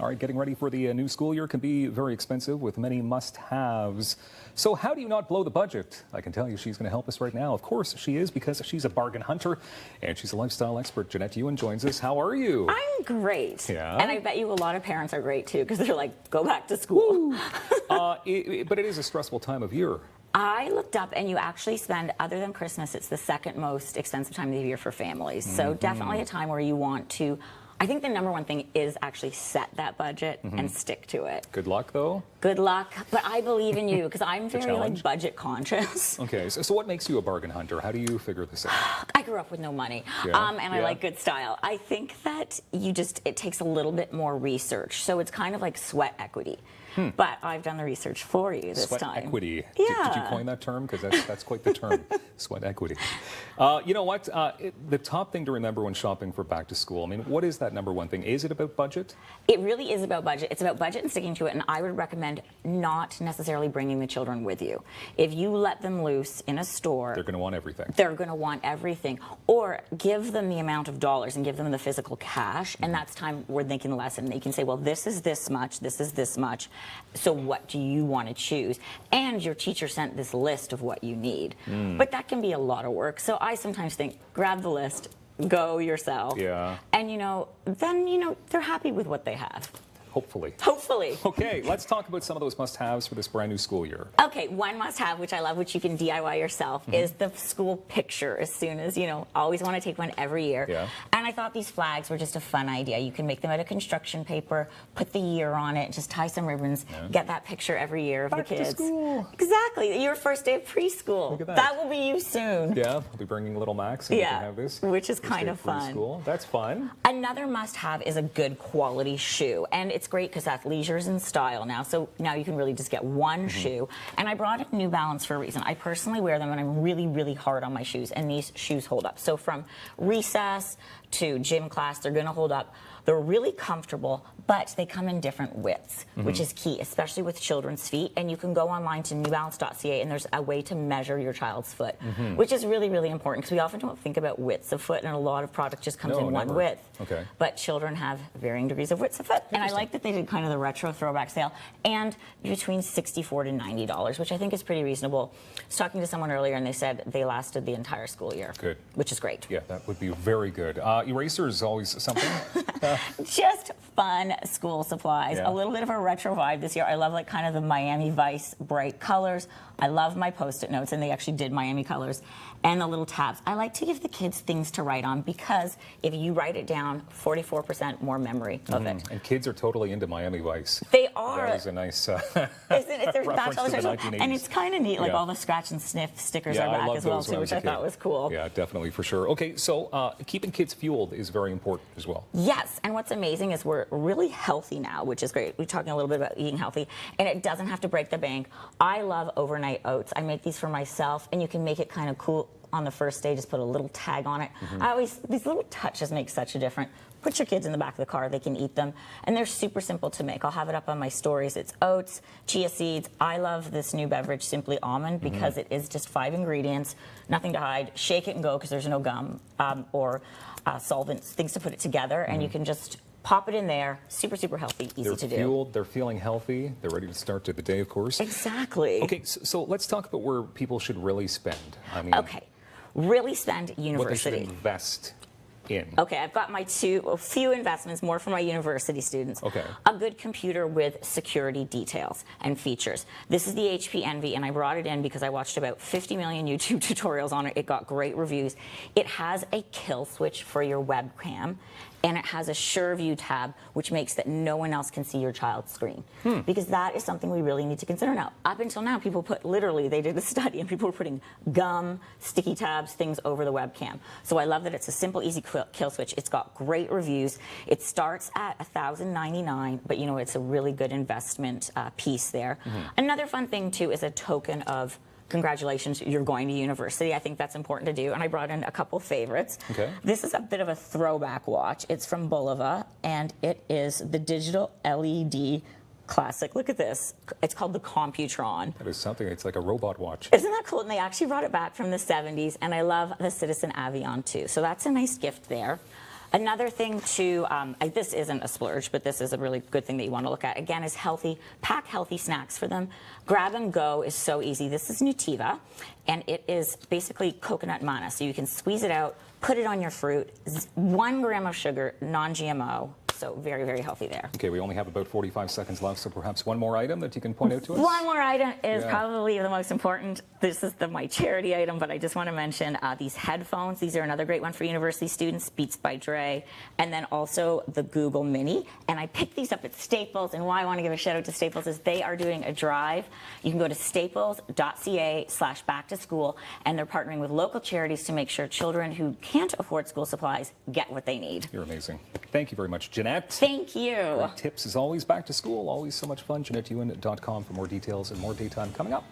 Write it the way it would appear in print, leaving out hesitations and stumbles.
All right, getting ready for the new school year can be very expensive with many must-haves. So how do you not blow the budget? I can tell you she's going to help us right now. Of course she is, because she's a bargain hunter and she's a lifestyle expert. Janette Ewen joins us. How are you? I'm great. Yeah. And I bet you a lot of parents are great too, because they're like, go back to school. But it is a stressful time of year. I looked up, and you actually spend, other than Christmas, it's the second most expensive time of the year for families. So definitely a time where you want to, I think the number one thing is actually set that budget and stick to it. Good luck, though. Good luck, but I believe in you, because I'm very like budget conscious. Okay, so what makes you a bargain hunter? How do you figure this out? I grew up with no money, and I like good style. I think that it takes a little bit more research. So it's kind of like sweat equity. But I've done the research for you this time. Sweat equity. Yeah. Did you coin that term? Because that's quite the term, sweat equity. You know what? The top thing to remember when shopping for back to school, I mean, what is that number one thing? Is it about budget? It really is about budget. It's about budget and sticking to it, and I would recommend not necessarily bringing the children with you. If you let them loose in a store, they're going to want everything. They're going to want everything. Or give them the amount of dollars and give them the physical cash, and that's time where they can lessen. They can say, well, this is this much, this is this much. So what do you want to choose? And your teacher sent this list of what you need. But that can be a lot of work. So I sometimes think, grab the list, go yourself. Yeah. And, then, they're happy with what they have. Hopefully. Hopefully. Okay, let's talk about some of those must-haves for this brand new school year. Okay, one must-have, which I love, which you can DIY yourself, is the school picture. As soon as, always want to take one every year. Yeah. And I thought these flags were just a fun idea. You can make them out of construction paper, put the year on it, just tie some ribbons, get that picture every year of Back the kids. to school. Exactly, your first day of preschool. Look at that. That will be you soon. Yeah, we'll be bringing little Max and we can have this. Which is kind of fun. Preschool. That's fun. Another must-have is a good quality shoe, and it's great because athleisure's in style now. So now you can really just get one shoe. And I brought in New Balance for a reason. I personally wear them, and I'm really, really hard on my shoes, and these shoes hold up. So from recess to gym class, they're going to hold up. They're really comfortable, but they come in different widths, which is key, especially with children's feet. And you can go online to newbalance.ca, and there's a way to measure your child's foot, which is really, really important, because we often don't think about widths of foot, and a lot of product just comes in one width. Okay. But children have varying degrees of widths of foot. And I like that they did kind of the retro throwback sale, and between $64 to $90, which I think is pretty reasonable. I was talking to someone earlier, and they said they lasted the entire school year. Good. Which is great. Yeah, that would be very good. Erasers, always something. Just fun school supplies. Yeah. A little bit of a retro vibe this year. I love like kind of the Miami Vice bright colors. I love my Post-it notes, and they actually did Miami colors, and the little tabs. I like to give the kids things to write on, because if you write it down, 44% more memory of it. And kids are totally into Miami Vice. They are. That is a nice Isn't it? There's reference to the special. 1980s. And it's kind of neat, like all the scratch and sniff stickers are back as well too, which I thought was cool. Yeah, definitely, for sure. Okay, so keeping kids fueled is very important as well. Yes, and what's amazing is we're really healthy now, which is great. We're talking a little bit about eating healthy, and it doesn't have to break the bank. I love overnight oats. I make these for myself, and you can make it kind of cool on the first day. Just put a little tag on it. These little touches make such a difference. Put your kids in the back of the car, they can eat them, and they're super simple to make. I'll have it up on my stories. It's oats, chia seeds. I love this new beverage, Simply Almond, because it is just 5 ingredients, nothing to hide. Shake it and go, because there's no gum or solvents, things to put it together, and you can just pop it in there. Super, super healthy, easy to do. They're fueled, they're feeling healthy, they're ready to start to the day, of course. Exactly. Okay, so let's talk about where people should really spend. I mean, okay, really spend university. What they should invest in. Okay, I've got a few investments, more for my university students. Okay. A good computer with security details and features. This is the HP Envy, and I brought it in because I watched about 50 million YouTube tutorials on it. It got great reviews. It has a kill switch for your webcam, and it has a Sure View tab, which makes that no one else can see your child's screen. Because that is something we really need to consider now. Up until now, people they did a study, and people were putting gum, sticky tabs, things over the webcam. So I love that it's a simple, easy kill switch. It's got great reviews. It starts at $1,099, but it's a really good investment piece there. Another fun thing, too, is a token of congratulations, you're going to university. I think that's important to do, and I brought in a couple favorites. Okay. This is a bit of a throwback watch. It's from Bulova, and it is the digital LED classic. Look at this. It's called the Computron. That is something. It's like a robot watch. Isn't that cool? And they actually brought it back from the 70s, and I love the Citizen Avion, too. So that's a nice gift there. Another thing too, this isn't a splurge, but this is a really good thing that you want to look at. Again, is healthy. Pack healthy snacks for them. Grab and go is so easy. This is Nutiva, and it is basically coconut manna. So you can squeeze it out, put it on your fruit. 1 gram of sugar, non-GMO. So very, very healthy there. Okay, we only have about 45 seconds left, so perhaps one more item that you can point out to us? One more item is probably the most important. This is my charity item, but I just want to mention these headphones. These are another great one for university students, Beats by Dre, and then also the Google Mini. And I picked these up at Staples, and why I want to give a shout out to Staples is they are doing a drive. You can go to staples.ca/back-to-school, and they're partnering with local charities to make sure children who can't afford school supplies get what they need. You're amazing. Thank you very much, Janette. Thank you. Great tips as always. Back to school, always so much fun. JanetteEwen.com for more details and more daytime coming up.